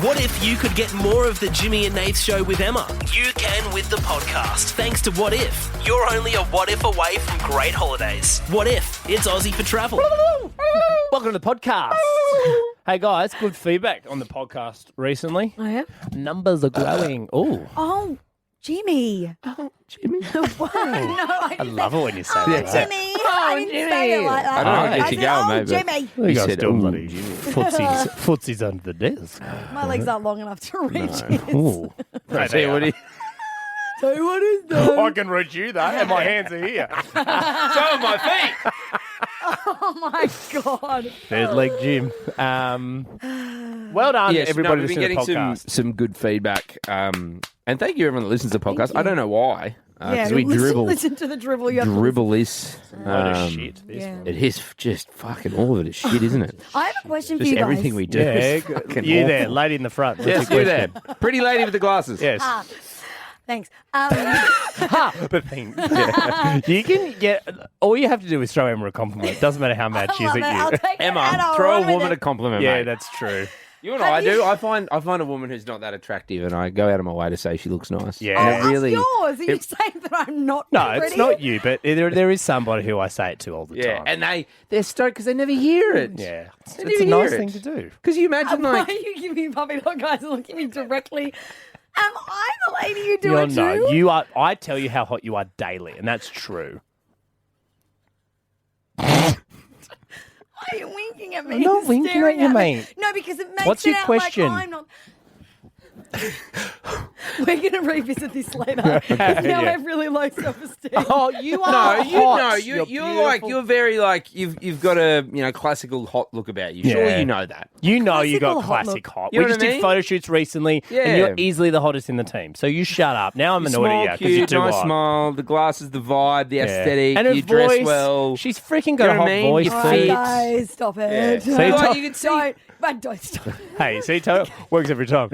What if you could get more of the Jimmy and Nath Show with Emma? You can with the podcast, thanks to What If. You're only a what if away from great holidays. What if? It's Aussie for travel. Welcome to the podcast. Hey guys, good feedback on the podcast recently. Oh, yeah? Numbers are growing. Oh, Jimmy. Jimmy. What? No, I love it when you say Oh, that. Jimmy. I didn't say it like that. I don't know I if you said, go, oh, mate. Jimmy. You guys said, still "Ooh, bloody footsies under the desk. My legs aren't long enough to reach it. Ooh. See what he... So what is that? I can reach you though, and my hands are here. So are my feet. Oh, my God. There's leg Jim. Well done, Yes, everybody we've been listening to the getting podcast. some good feedback. And thank you, everyone that listens to the podcast. I don't know why. Because we listen to the dribble. You have to dribble this. Load of shit. Yeah. It is just fucking all of it is shit, isn't it? I have a question for Just you guys. everything we do. Yeah, is fucking you awful. there, lady in the front. What's Yes, your you there. question? Pretty lady with the glasses. Yes. Thanks. The thing. Yeah. You can get. All you have to do is throw Emma a compliment. Doesn't matter how mad she is I'll at you. take it and Emma, I'll throw run a with woman it. a compliment, Yeah, mate. that's true. You and I do. I find a woman who's not that attractive, and I go out of my way to say she looks nice. Yeah. Oh, And that's really. yours. Are you saying that I'm not No, pretty? it's not you, but there is somebody who I say it to all the Yeah, time. and they're stoked because they never hear it. Yeah, it's They a never nice hear thing it. to do. Because you imagine, Why like, are you giving me puppy dog eyes and looking at me directly? Am I the lady you do You're it to? no, you are. I tell you how hot you are daily, and that's true. Why are you winking at me? I'm not and winking staring at you, me? mate. No, because it makes What's it your out question? like I'm not. We're going to revisit this later. Now Yeah. I have really low self-esteem. Oh, you are no, hot. you're beautiful. like you're very like you've got a classical hot look about you. Surely Yeah. you know that. You know you got Classical hot classic look. hot. You know We what just I did mean? photo shoots recently, Yeah. and you're easily the hottest in the team. So you shut up. Now I'm annoyed Small, at you because you're cute, too nice hot. smile, the glasses, the vibe, the Yeah. aesthetic. And her you voice, dress well. she's freaking got You a know hot what I mean? voice. Your Oh, feet. guys, stop it. So you Like, to- you can see. Don't, but don't stop. Hey, see, works every time.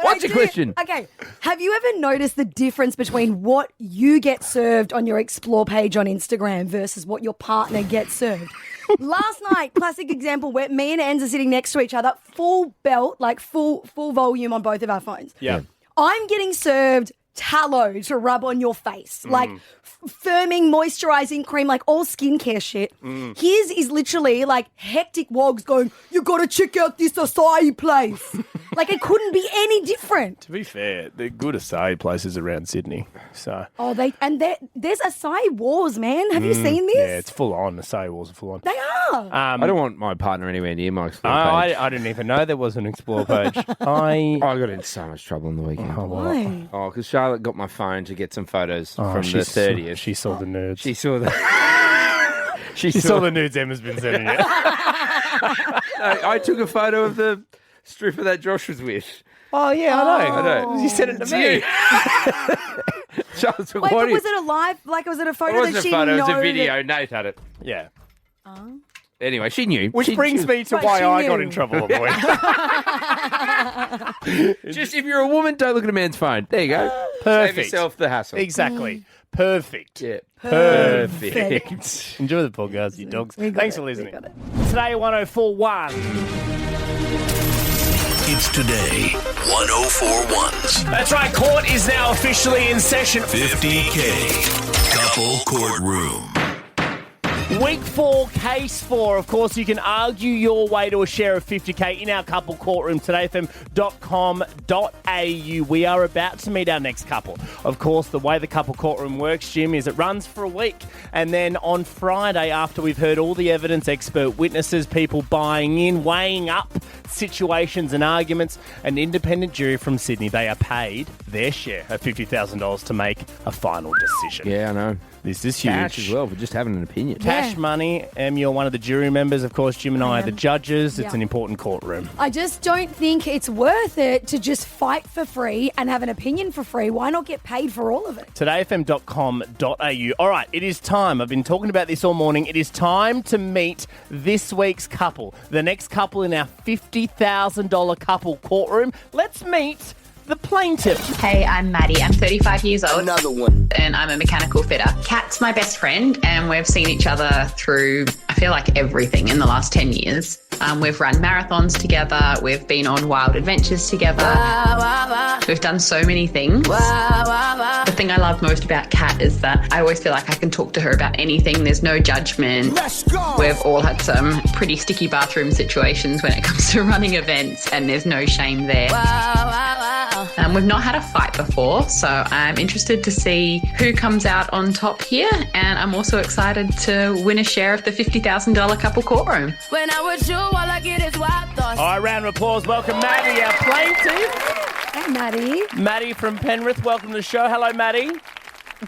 What's your question? Okay. Have you ever noticed the difference between what you get served on your Explore page on Instagram versus what your partner gets served? Last night, classic example where me and Enz are sitting next to each other, full belt, like full volume on both of our phones. Yeah. I'm getting served tallow to rub on your face, like firming, moisturizing cream, like all skincare shit. His is literally like hectic wogs going, you got to check out this acai place. Like it couldn't be any different. To be fair, they're good acai places around Sydney. So Oh, there's acai wars, man. Have you seen this? yeah, it's full on. Acai walls are full on. They are. I don't want my partner anywhere near my Explore I page. didn't even know there was an Explore page. I got in so much trouble on the weekend. Why? Oh, because Charlotte got my phone to get some photos from the she 30th. She saw the nudes. She saw the. she saw the nudes Emma's been sending you. I took a photo of the stripper that Josh was with. Oh, yeah, I know. You sent it to It's me. you. Charlotte's Wait, but was it a live? Like, was it a It photo that wasn't a she photo, it was a know video. that- Nate had it. Yeah. Anyway, she knew. Which She- brings she- me to But why she I got knew. in trouble on the weekend. Just if you're a woman, don't look at a man's phone. There you go. Save Perfect. yourself the hassle. Exactly. Perfect. Yeah. Perfect. Enjoy the podcast, you dogs. We got Thanks it, for we listening. got it. Today, 1041. It's today, 1041's That's right, court is now officially in session. 50K Couple Courtroom. Week 4, case 4. Of course, you can argue your way to a share of 50K in our couple courtroom, todayfm.com.au. We are about to meet our next couple. Of course, the way the couple courtroom works, Jim, is it runs for a week. And then on Friday, after we've heard all the evidence, expert witnesses, people buying in, weighing up situations and arguments, an independent jury from Sydney, they are paid their share of $50,000 to make a final decision. Yeah, I know. This is huge. Cash as well for just having an opinion. Cash money. You're one of the jury members. Of course, Jim and I are the judges. It's Yeah. an important courtroom. I just don't think it's worth it to just fight for free and have an opinion for free. Why not get paid for all of it? Todayfm.com.au. All right, it is time. I've been talking about this all morning. It is time to meet this week's couple. The next couple in our $50,000 couple courtroom. Let's meet the plaintiff. Hey, I'm Maddie. I'm 35 years old. Another one. And I'm a mechanical fitter. Kat's my best friend, and we've seen each other through, I feel like, everything in the last 10 years. We've run marathons together. We've been on wild adventures together. We've done so many things. The thing I love most about Kat is that I always feel like I can talk to her about anything. There's no judgment. We've all had some pretty sticky bathroom situations when it comes to running events, and there's no shame there. We've not had a fight before, so I'm interested to see who comes out on top here, and I'm also excited to win a share of the $50,000 couple courtroom. When I'm with you, all I get is wild thoughts. All right, round of applause. Welcome, Maddie, our plaintiff. Hey, Maddie. Maddie from Penrith, welcome to the show. Hello, Maddie.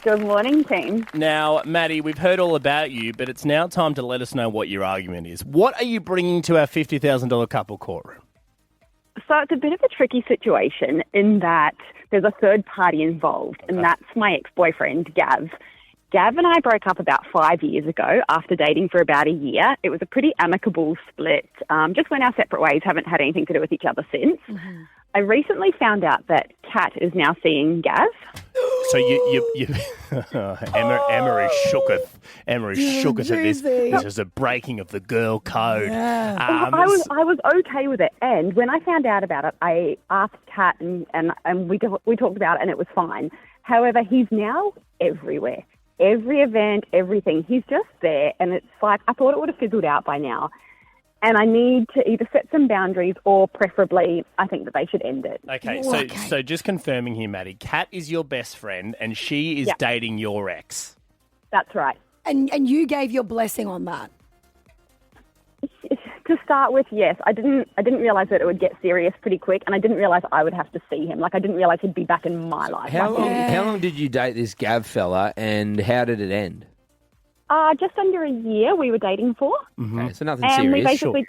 Good morning, team. Now, Maddie, we've heard all about you, but it's now time to let us know what your argument is. What are you bringing to our $50,000 couple courtroom? So it's a bit of a tricky situation in that there's a third party involved, and that's my ex-boyfriend, Gav. Gav and I broke up about 5 years ago after dating for about a year. It was a pretty amicable split. Just went our separate ways, haven't had anything to do with each other since. Mm-hmm. I recently found out that Kat is now seeing Gav. So you Emma is shooketh. Emma is shooketh at this. This is a breaking of the girl code. Yeah. I was okay with it, and when I found out about it, I asked Kat, and we talked about it, and it was fine. However, he's now everywhere. Every event, everything. He's just there, and it's like I thought it would have fizzled out by now. And I need to either set some boundaries or preferably I think that they should end it. Okay, so just confirming here, Maddie, Kat is your best friend and she is dating your ex. That's right. And you gave your blessing on that. To start with, yes. I didn't realise that it would get serious pretty quick, and I didn't realise I would have to see him. Like, I didn't realise he'd be back in my life. How long did you date this Gav fella, and how did it end? Just under a year we were dating for. Mm-hmm. Okay, so nothing and serious. We basically,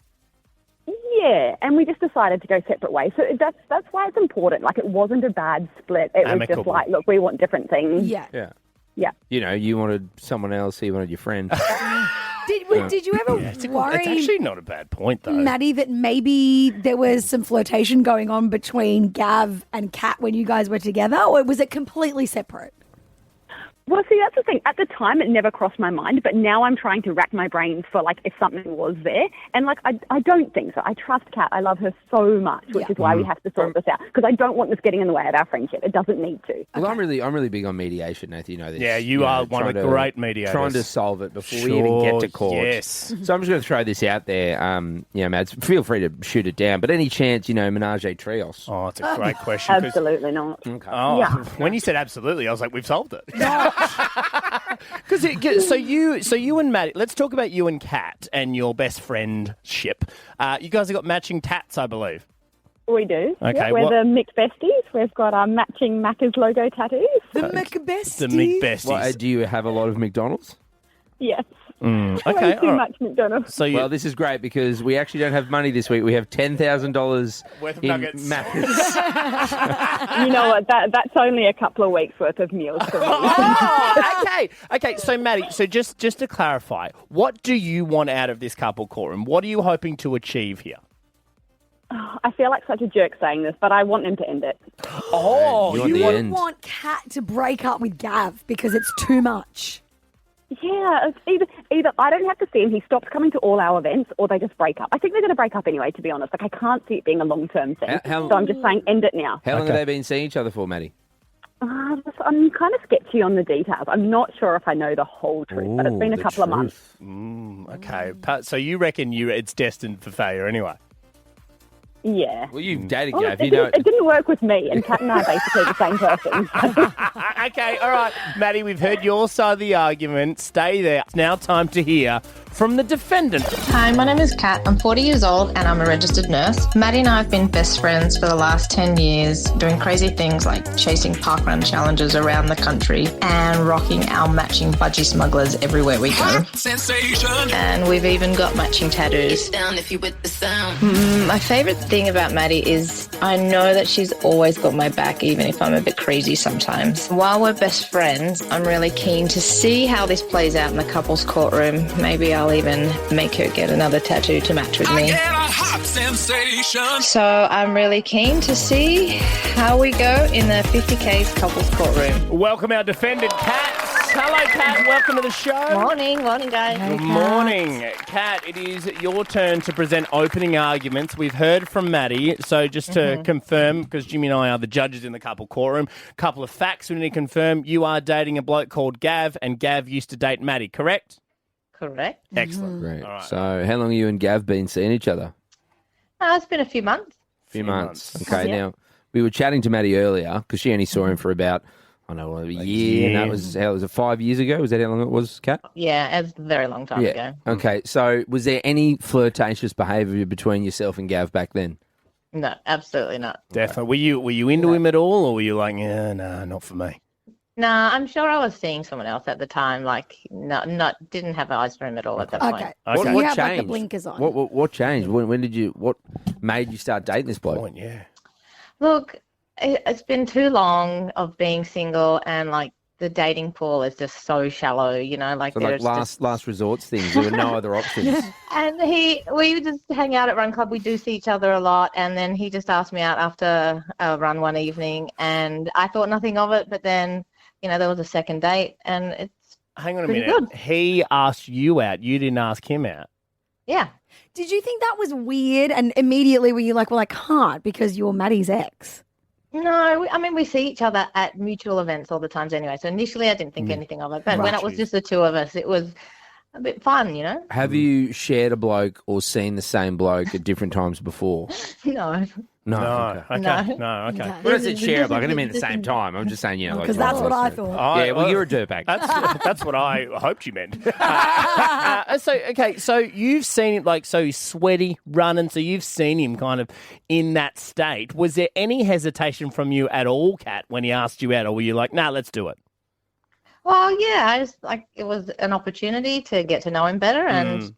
yeah, and we just decided to go separate ways. So that's why it's important. Like, it wasn't a bad split. It was just like, look, we want different things. Yeah. Yeah. You know, you wanted someone else, he wanted your friend. Did you ever worry, It's actually not a bad point, though. Maddie, that maybe there was some flirtation going on between Gav and Kat when you guys were together, or was it completely separate? Well, see, that's the thing. At the time, it never crossed my mind, but now I'm trying to rack my brains for, like, if something was there. And, like, I don't think so. I trust Kat. I love her so much, which is why we have to sort this out, because I don't want this getting in the way of our friendship. It doesn't need to. Well, I'm really big on mediation, Nathan. You know this. Yeah, you are one of the great mediators. Trying to solve it before we even get to court. Yes. So I'm just going to throw this out there. Mads, feel free to shoot it down. But any chance, menage a trios? Oh, it's a great question. Absolutely not. Okay. Oh, yeah. When you said absolutely, I was like, we've solved it. So you and Maddie, let's talk about you and Kat and your best friendship. You guys have got matching tats, I believe. We do. Okay, yeah, we're the McBesties. We've got our matching Macca's logo tattoos. The McBesties. The McBesties. Well, do you have a lot of McDonald's? Yes. Okay, Way too all right. much McDonald's. So Well, this is great because we actually don't have money this week. We have $10,000 Worth of in nuggets. Macca's. You know what? That's only a couple of weeks worth of meals for me. Oh, okay. So, Maddie, just to clarify, what do you want out of this couple courtroom? What are you hoping to achieve here? I feel like such a jerk saying this, but I want them to end it. Oh, You want the end. want Kat to break up with Gav because it's too much. Yeah, it's either I don't have to see him, he stops coming to all our events, or they just break up. I think they're going to break up anyway, to be honest. Like, I can't see it being a long-term thing. So I'm just saying, end it now. How long have they been seeing each other for, Maddie? I'm kind of sketchy on the details. I'm not sure if I know the whole truth, but it's been a couple of months. Okay. So you reckon it's destined for failure anyway? Yeah. Well, you've dated Well, Gav. it didn't work with me, and Kat and I are basically the same person. Okay, all right. Maddie, we've heard your side of the argument. Stay there. It's now time to hear from the defendant. Hi, my name is Kat. I'm 40 years old and I'm a registered nurse. Maddie and I have been best friends for the last 10 years, doing crazy things like chasing parkrun challenges around the country and rocking our matching budgie smugglers everywhere we go. Sensation. And we've even got matching tattoos. Down if you with the sound. My favourite thing about Maddie is I know that she's always got my back, even if I'm a bit crazy sometimes. While we're best friends, I'm really keen to see how this plays out in the couple's courtroom. Maybe I'll even make her get another tattoo to match with me. Get a hot sensation. So I'm really keen to see how we go in the 50K's couple's courtroom. Welcome our defendant, Kat. Hello, Kat. Welcome to the show. Morning, guys. Good morning. Kat, it is your turn to present opening arguments. We've heard from Maddie, so just to confirm, because Jimmy and I are the judges in the couple courtroom, couple of facts we need to confirm. You are dating a bloke called Gav, and Gav used to date Maddie, correct? Correct. Excellent. Great. All right. So how long have you and Gav been seeing each other? It's been a few months. Few months. months. Okay, now we were chatting to Maddie earlier because she only saw him for about, a year, and that was, how was it, 5 years ago? Was that how long it was, Kat? Yeah, it was a very long time ago. Okay, so was there any flirtatious behaviour between yourself and Gav back then? No, absolutely not. Definitely. Were you into him at all, or were you like, yeah, no, not for me? Nah, I'm sure I was seeing someone else at the time. Like, didn't have eyes for him at all at that point. Okay. Okay. So What you have changed? like the blinkers on. What changed? When did you? What made you start dating this bloke? Point, yeah. Look, it's been too long of being single, and like the dating pool is just so shallow. You know, like So like there's just... last resorts things. There were no other options. And we just hang out at Run Club. We do see each other a lot. And then he just asked me out after a run one evening, and I thought nothing of it. But then, there was a second date, and it's Hang on a pretty minute. good. He asked you out. You didn't ask him out. Yeah. Did you think that was weird? And immediately were you like, well, I can't because you're Maddie's ex? No, we see each other at mutual events all the times anyway. So initially I didn't think anything of it. But when it was just the two of us, it was a bit fun, Have you shared a bloke or seen the same bloke at different times before? No. No. Okay. No. No, okay. When I said share a bloke, I didn't mean at the same time. I'm just saying, Because that's what I thought. Yeah, well, you're a dirtbag. That's what I hoped you meant. So you've seen him, so he's sweaty, running, so you've seen him kind of in that state. Was there any hesitation from you at all, Kat, when he asked you out, or were you like, nah, let's do it? Well, yeah, I just it was an opportunity to get to know him better, and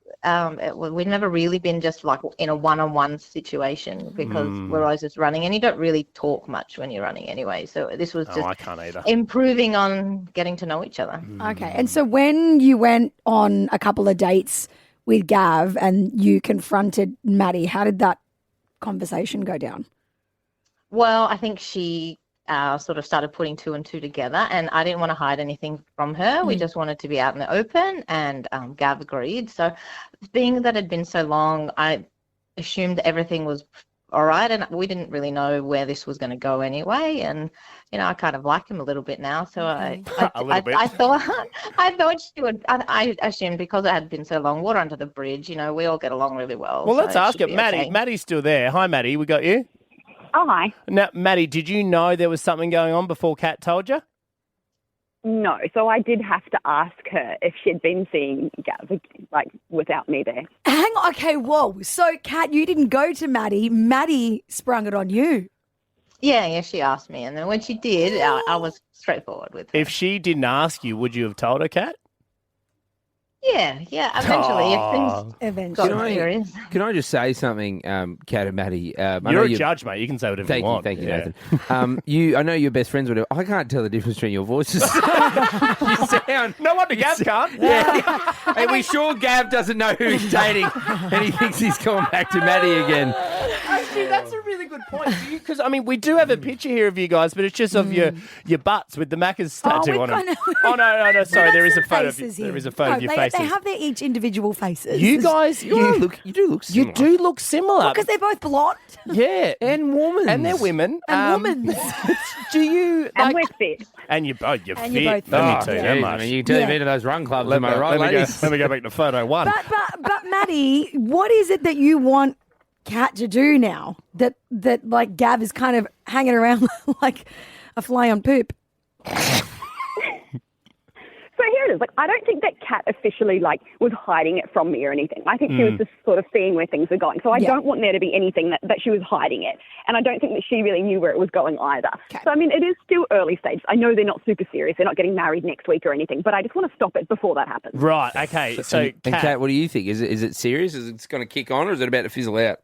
we've never really been just like in a one-on-one situation because we're always just running, and you don't really talk much when you're running anyway. So this was just I can't either. improving on getting to know each other. Okay. And so when you went on a couple of dates with Gav and you confronted Maddie, how did that conversation go down? Well, I think she sort of started putting two and two together, and I didn't want to hide anything from her. We just wanted to be out in the open, and Gav agreed. So being that it had been so long, I assumed everything was all right, and we didn't really know where this was going to go anyway. And I kind of like him a little bit now, so I thought she would. I assumed because it had been so long, water under the bridge. We all get along really well. Well, so let's ask should it. be Maddie, okay. Maddie's still there. Hi, Maddie. We got you. Oh, hi. Now, Maddie, did you know there was something going on before Kat told you? No, so I did have to ask her if she'd been seeing Gav, without me there. Hang on. Okay, whoa. So, Kat, you didn't go to Maddie. Maddie sprung it on you. Yeah, she asked me, and then when she did, I was straightforward with her. If she didn't ask you, would you have told her, Kat? Yeah, eventually. If things Eventually. got serious. Can I just say something, Kat and Maddie? You're a judge, mate. You can say whatever you want. Thank you, Yeah. Nathan. I know you're best friends with her. I can't tell the difference between your voices. You sound... No wonder Gav can't. Yeah. Are we sure Gav doesn't know who he's dating and he thinks he's going back to Maddie again? Actually, that's a really good point. Because, we do have a picture here of you guys, but it's just of your butts with the Macca's tattoo we've on them. got Oh, no. Sorry, there is a photo of faces you. here. There is a photo of your they, faces. They have their each individual faces. You guys, You do look similar. you do look similar. Because they're both blonde. Yeah. And women. And they're women. And women. Do you... And we're fit. And you're both fit. And you're both Let me fit. tell you Yeah. that much. You can tell you've been to those run clubs, am I right, ladies? Let me go back to photo one. But Maddie, what is it that you want Kat to do now that like Gav is kind of hanging around like a fly on poop? So here it is. I don't think that Kat officially was hiding it from me or anything. I think she was just sort of seeing where things were going. So I don't want there to be anything that she was hiding it. And I don't think that she really knew where it was going either. Okay. So, it is still early stage. I know they're not super serious. They're not getting married next week or anything. But I just want to stop it before that happens. Right, okay. So, and Kat, what do you think? Is it serious? Is it going to kick on or is it about to fizzle out?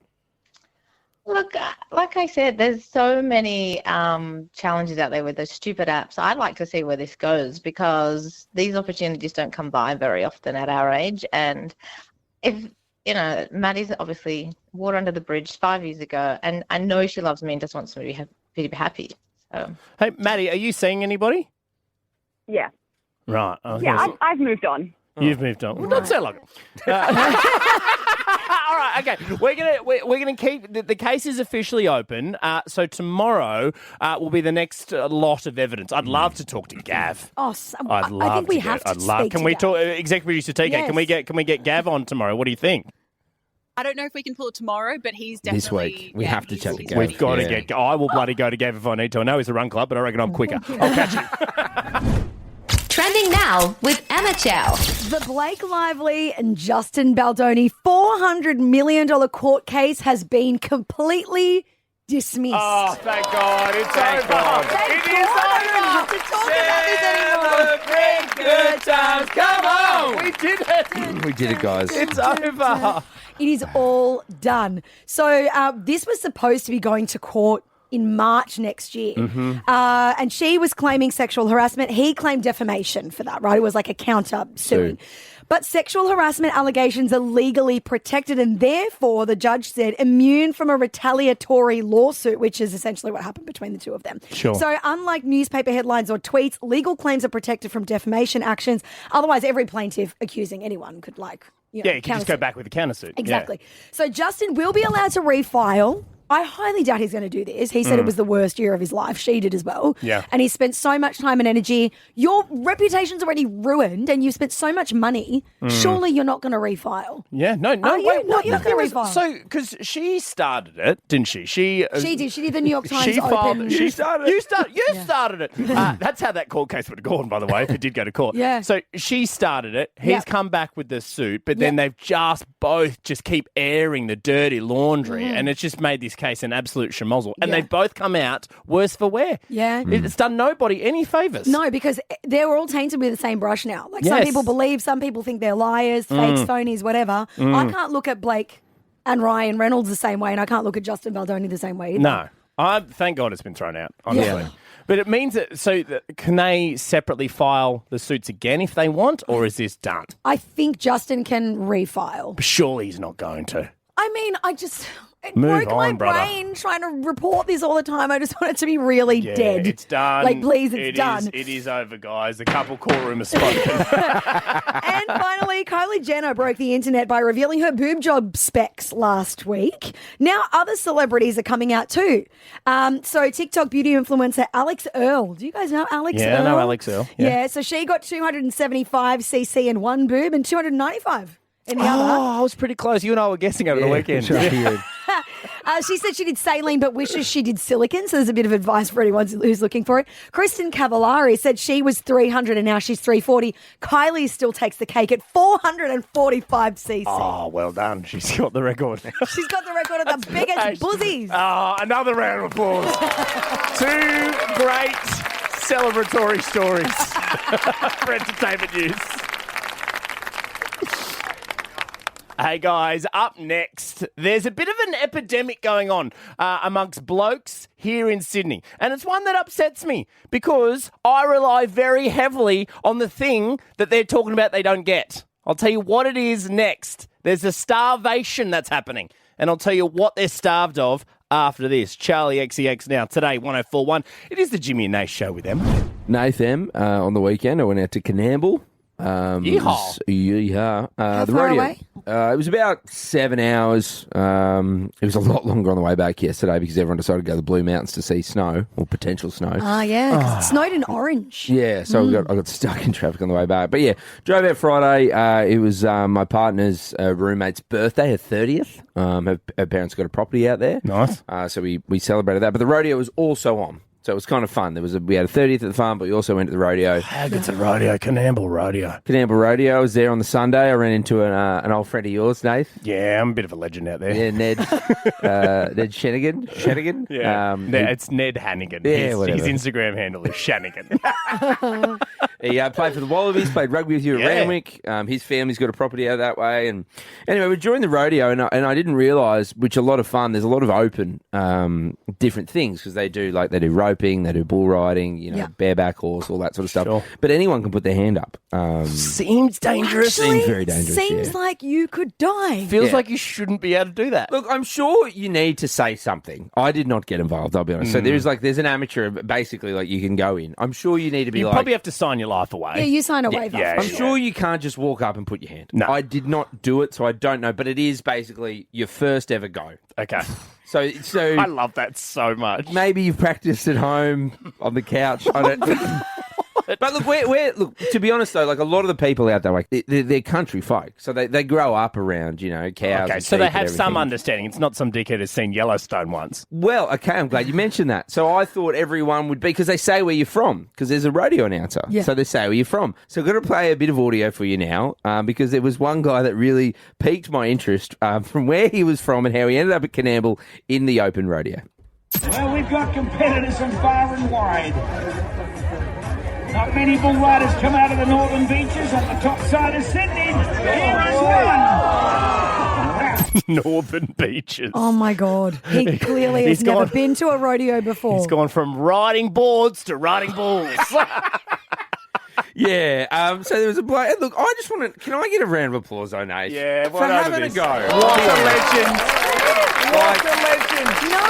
Look, like I said, there's so many challenges out there with those stupid apps. I'd like to see where this goes because these opportunities don't come by very often at our age. And if, Maddie's obviously water under the bridge 5 years ago, and I know she loves me and just wants me to be happy. So. Hey, Maddie, are you seeing anybody? Yeah. Right. Yeah, I've moved on. You've moved on. Well, not so long. All right, okay. We're gonna keep the case is officially open. So tomorrow will be the next lot of evidence. I'd love to talk to Gav. Oh, I think we have to speak to Can we Gav. talk? Executive producer TK. Yes. Can we get Gav on tomorrow? What do you think? I don't know if we can pull it tomorrow, but he's definitely... This week. We have to chat to Gav. We've got to get. I will bloody go to Gav if I need to. I know he's a run club, but I reckon I'm quicker. I'll catch him. Trending now with Emma Chow. The Blake Lively and Justin Baldoni $400 million court case has been completely dismissed. Oh, thank God. It's over. Thank It is God. over. I don't have to talk about this anymore. Good times. Come on. We did it. We did it, guys. It's over. It is all done. So this was supposed to be going to court in March next year. And she was claiming sexual harassment. He claimed defamation for that, right? It was like a counter suing. But sexual harassment allegations are legally protected and therefore, the judge said, immune from a retaliatory lawsuit, which is essentially what happened between the two of them. Sure. So unlike newspaper headlines or tweets, legal claims are protected from defamation actions. Otherwise, every plaintiff accusing anyone could You can just go back with the countersuit. Exactly. So Justin will be allowed to refile. I highly doubt he's going to do this. He said it was the worst year of his life. She did as well. Yeah. And he spent so much time and energy. Your reputation's already ruined and you've spent so much money. Surely you're not going to refile. Yeah, no, Are you? wait, No, you're not the thing gonna is- refile. So, because she started it, didn't she? She She did the New York Times She filed. open. You started it. That's how that court case would have gone, by the way, if it did go to court. Yeah. So she started it. He's Yep. come back with the suit, but then they've both keep airing the dirty laundry, and it's just made this case an absolute schmozzle. And Yeah. they've both come out worse for wear. Yeah. It's done nobody any favours. No, because they're all tainted with the same brush now. Like some Yes. people believe, some people think they're liars, fakes, phonies, whatever. I can't look at Blake and Ryan Reynolds the same way, and I can't look at Justin Baldoni the same way either. No. Thank God it's been thrown out, honestly. Yeah. But it means that, can they separately file the suits again if they want, or is this done? I think Justin can refile. Surely he's not going to. I mean, it Move broke my on, brother. brain trying to report this all the time. I just want it to be really dead. It's done. Like, please, it's done. It is over, guys. The couple courtroom has spoken. And finally, Kylie Jenner broke the internet by revealing her boob job specs last week. Now other celebrities are coming out too. So TikTok beauty influencer Alex Earl. Do you guys know Alex Earl? Yeah, I know Alex Earl. Yeah. So she got 275 cc in one boob and 295 in the other. Oh, I was pretty close. You and I were guessing over the weekend. She said she did saline but wishes she did silicone, so there's a bit of advice for anyone who's looking for it. Kristen Cavallari said she was 300 and now she's 340. Kylie still takes the cake at 445 cc. Oh, well done. She's got the record. She's got the record of the biggest buzzies. Oh, another round of applause. Two great celebratory stories for entertainment news. Hey guys, up next, there's a bit of an epidemic going on amongst blokes here in Sydney. And it's one that upsets me because I rely very heavily on the thing that they're talking about they don't get. I'll tell you what it is next. There's a starvation that's happening. And I'll tell you what they're starved of after this. Charlie XCX now, today, 104.1. It is the Jimmy Nath Show with them. Nath M, on the weekend, I went out to Canamble. Yeehaw. The far rodeo. away? It was about 7 hours. It was a lot longer on the way back yesterday because everyone decided to go to the Blue Mountains to see snow or potential snow. Yeah, 'cause it snowed in Orange. Yeah, so I got stuck in traffic on the way back. But yeah, drove out Friday. It was my partner's roommate's birthday, her 30th. Her parents got a property out there. Nice. So we celebrated that. But the rodeo was also on. So it was kind of fun. We had a 30th at the farm, but we also went to the rodeo. How good's a rodeo? Canamble rodeo. Canamble rodeo. I was there on the Sunday. I ran into an old friend of yours, Nath. Yeah, I'm a bit of a legend out there. Yeah, Ned. Ned Shanigan. Yeah, it's Ned Hannigan. Yeah, his whatever. Instagram handle is Shanigan. He played for the Wallabies, played rugby with you at Yeah. Randwick. His family's got a property out that way. And anyway, we joined the rodeo, and I didn't realise, which a lot of fun, there's a lot of open different things because they do roping, they do bull riding, bareback horse, all that sort of stuff. Sure. But anyone can put their hand up. Seems dangerous. Actually, Seems very dangerous, Seems yeah. like you could die. Feels Yeah. like you shouldn't be able to do that. Look, I'm sure you need to say something. I did not get involved, I'll be honest. So there's an amateur, basically, like you can go in. I'm sure you need to be You like... probably have to sign your your life away. Yeah, you sign a waiver. yeah, I'm sure you can't just walk up and put your hand. No. I did not do it, so I don't know. But it is basically your first ever go. Okay. So I love that so much. maybe you've practiced at home on the couch. I don't. But look, look. To be honest, though, like a lot of the people out there, like they're country folk, so they grow up around cows. Okay, and so sheep they and have some everything. understanding. It's not some dickhead who's seen Yellowstone once. Well, okay, I'm glad you mentioned that. So I thought everyone would be, because they say where you're from, because there's a radio announcer. Yeah. So they say where you're from. So I'm going to play a bit of audio for you now, because there was one guy that really piqued my interest from where he was from and how he ended up at Canamble in the open rodeo. Well, we've got competitors from far and wide. Not many bull riders come out of the northern beaches on the top side of Sydney. Here is one. Northern beaches. Oh, my God. He clearly has never been to a rodeo before. He's gone from riding boards to riding bulls. Yeah, so there was a bloke. And look, I just want to. Can I get a round of applause, Nate? Yeah, for having a go. What a legend. What a legend. No,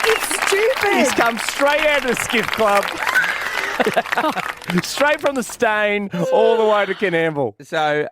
it's stupid. He's come straight out of the skiff club. Straight from the Stain all the way to Canamble. So,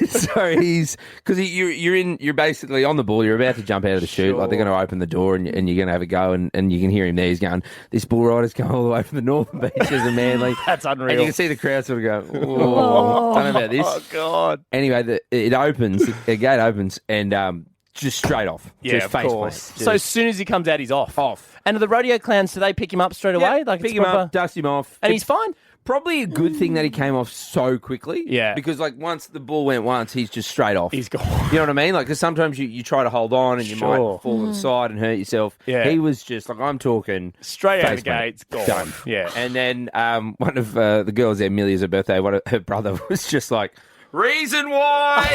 so he's because you're basically on the ball. You're about to jump out of the chute. Like they're going to open the door and you're going to have a go. And you can hear him there. He's going. This bull rider's going all the way from the northern beaches of Manly. That's unreal. And you can see the crowd sort of go. Oh, don't know about this. Oh God. Anyway, it opens. The gate opens and. Just straight off. Yeah, just of face course. plant. So as soon as he comes out, he's off. Off. And the rodeo clowns, do they pick him up straight away? Like pick it's him proper- up, dust him off. And he's fine? Probably a good thing that he came off so quickly. Yeah. Because, like, once the bull went once, he's just straight off. He's gone. You know what I mean? Like, because sometimes you try to hold on and you might fall to the side and hurt yourself. Yeah. He was just, like, I'm talking... Straight out of the face gates, gone. Done. Yeah. And then one of the girls there, Millie's her birthday, her brother was just like... Reason why!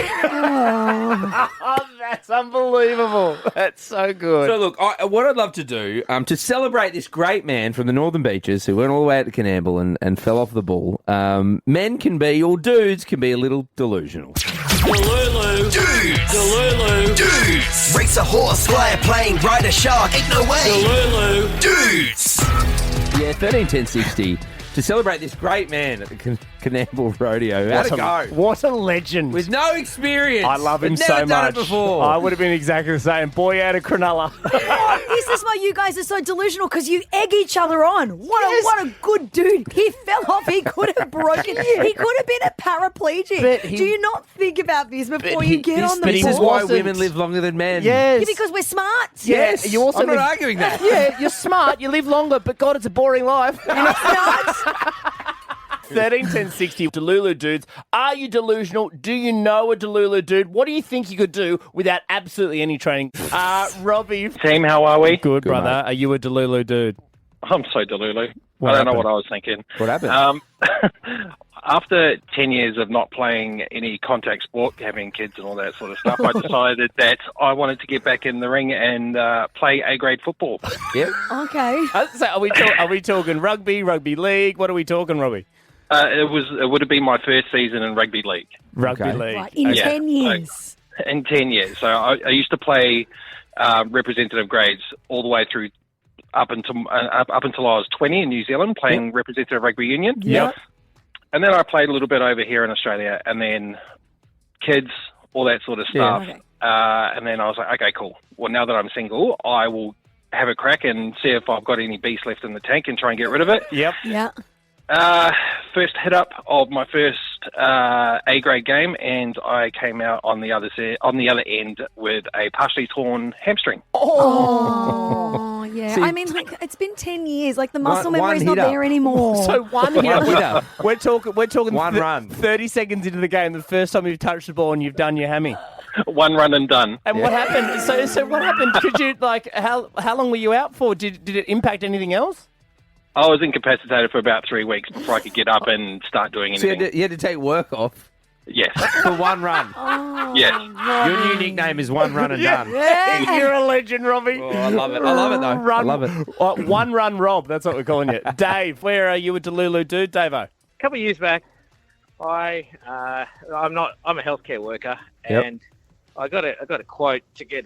Oh, that's unbelievable. That's so good. So, look, what I'd love to do, to celebrate this great man from the Northern Beaches who went all the way out to Canamble and fell off the bull, men can be, or dudes can be a little delusional. Delulu Dudes. Delulu Dudes. Race a horse, fly a plane, ride a shark, ain't no way. Delulu Dudes. Yeah, 131060. To celebrate this great man at the Canamble Rodeo. How'd it go? What a legend. With no experience. I love him I've so never done much. it before. I would have been exactly the same. Boy out of Cronulla. This is why you guys are so delusional, because you egg each other on. What a good dude. He fell off. He could have broken. He could have been a paraplegic. Do you not think about this before you get on the This ball? is why women live longer than men. Yes. Yeah, because we're smart. Yes. You also I'm not arguing that. Yeah, you're smart. You live longer, but God, it's a boring life. 131060 Delulu Dudes. Are you delusional? Do you know a Delulu dude? What do you think you could do without absolutely any training? Robbie. Team, how are we? Good, brother. Are you a Delulu dude? I'm so Delulu. What I don't know happened? what I was thinking. What happened? After 10 years of not playing any contact sport, having kids and all that sort of stuff, I decided that I wanted to get back in the ring and play A-grade football. Yep. Okay. So are we talking rugby league? What are we talking, Robbie? It would have been my first season in rugby league. Rugby Okay. league. Right, in 10 years. In 10 years. So I used to play representative grades all the way through up until I was 20 in New Zealand, playing representative rugby union. Yep. And then I played a little bit over here in Australia, and then kids, all that sort of stuff. Yeah. Okay. And then I was like, okay, cool. Well, now that I'm single, I will have a crack and see if I've got any beast left in the tank and try and get rid of it. Yep. Yeah. First hit up of my first A-grade game, and I came out on the other end with a partially torn hamstring. Oh, yeah. See- I mean, like, it's been 10 years. Like, the muscle One memory's not hit up. there anymore. So one hit. We're talking One run. 30 seconds into the game, the first time you've touched the ball and you've done your hammy. One run and done. And what happened? So what happened? Could you how long were you out for? Did it impact anything else? I was incapacitated for about 3 weeks before I could get up and start doing So anything. you had to take work off Yes. for one run. Yes. Your new nickname is One Run and Done. You're a legend, Robbie. Oh, I love it. I love it, though. I love it. One run, Rob. That's what we're calling you. Dave, where are you a Delulu dude, Davo? A couple of years back, I'm a healthcare worker, Yep. and I got a quote to get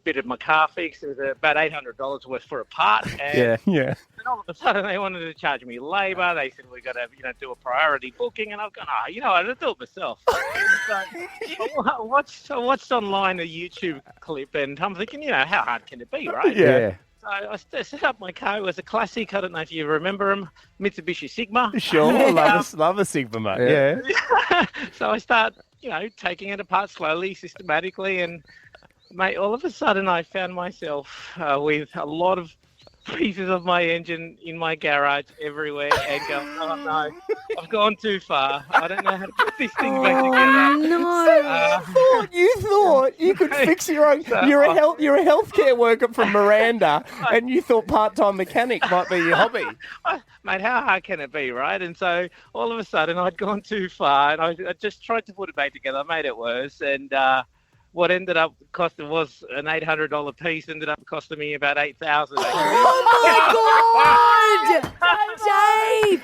bit of my car fixed. It was about $800 worth for a part. And Yeah. then all of a sudden they wanted to charge me labour. They said, we've got to, do a priority booking. And I've gone, I'll do it myself. So I watched online a YouTube clip and I'm thinking, how hard can it be, right? Yeah. So I set up my car. It was a classic. I don't know if you remember them. Mitsubishi Sigma. Sure, love a Sigma, mate. Yeah. So I start, taking it apart slowly, systematically, and mate, all of a sudden I found myself with a lot of pieces of my engine in my garage everywhere and going, oh no, I've gone too far. I don't know how to put this thing back together. No. You thought you could fix your own. You're a healthcare worker from Miranda, and you thought part-time mechanic might be your hobby. Mate, how hard can it be, right? And so all of a sudden I'd gone too far, and I just tried to put it back together. I made it worse, and what ended up costing was an $800 piece. Ended up costing me about $8,000. Oh my God, Dave!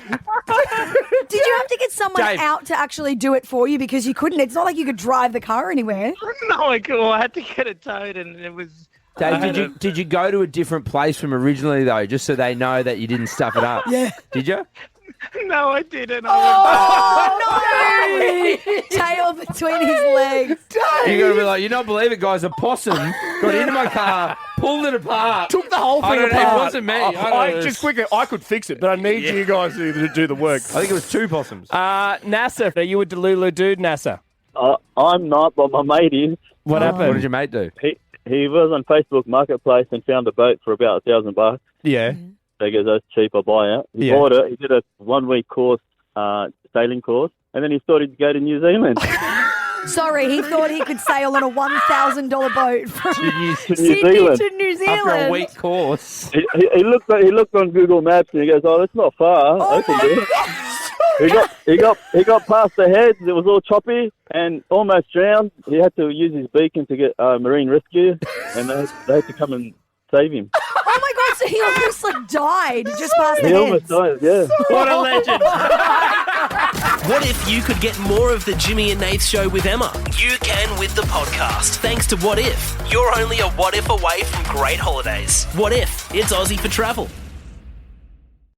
Did you have to get someone out to actually do it for you because you couldn't? It's not like you could drive the car anywhere. No, I couldn't. I had to get it towed, and it was. Dave, did you go to a different place from originally though, just so they know that you didn't stuff it up? Yeah. Did you? No, I didn't. Oh, no! Tail between his legs. You're going to be like, you don't believe it, guys. A possum got into my car, pulled it apart. Took the whole thing apart. It wasn't me. Just quickly, I could fix it, but I need you guys to do the work. I think it was 2 possums. NASA, are you a Delulu dude, NASA? I'm not, but my mate is. What happened? What did your mate do? He was on Facebook Marketplace and found a boat for about $1,000. Yeah. So he goes, that's cheap, I'll buy it. He bought it. He did a 1-week course, sailing course, and then he thought he'd go to New Zealand. Sorry, he thought he could sail on a $1,000 boat from Sydney to New Zealand. After a week course. He looked on Google Maps and he goes, oh, that's not far. I can do it. He got past the heads. It was all choppy and almost drowned. He had to use his beacon to get marine rescue, and they had to come and save him. Oh my God! So he almost died just past the He heads. almost died. Yeah. What a legend! What if you could get more of the Jimmy and Nath Show with Emma? You can with the podcast. Thanks to What If. You're only a what if away from great holidays. What if? It's Aussie for travel.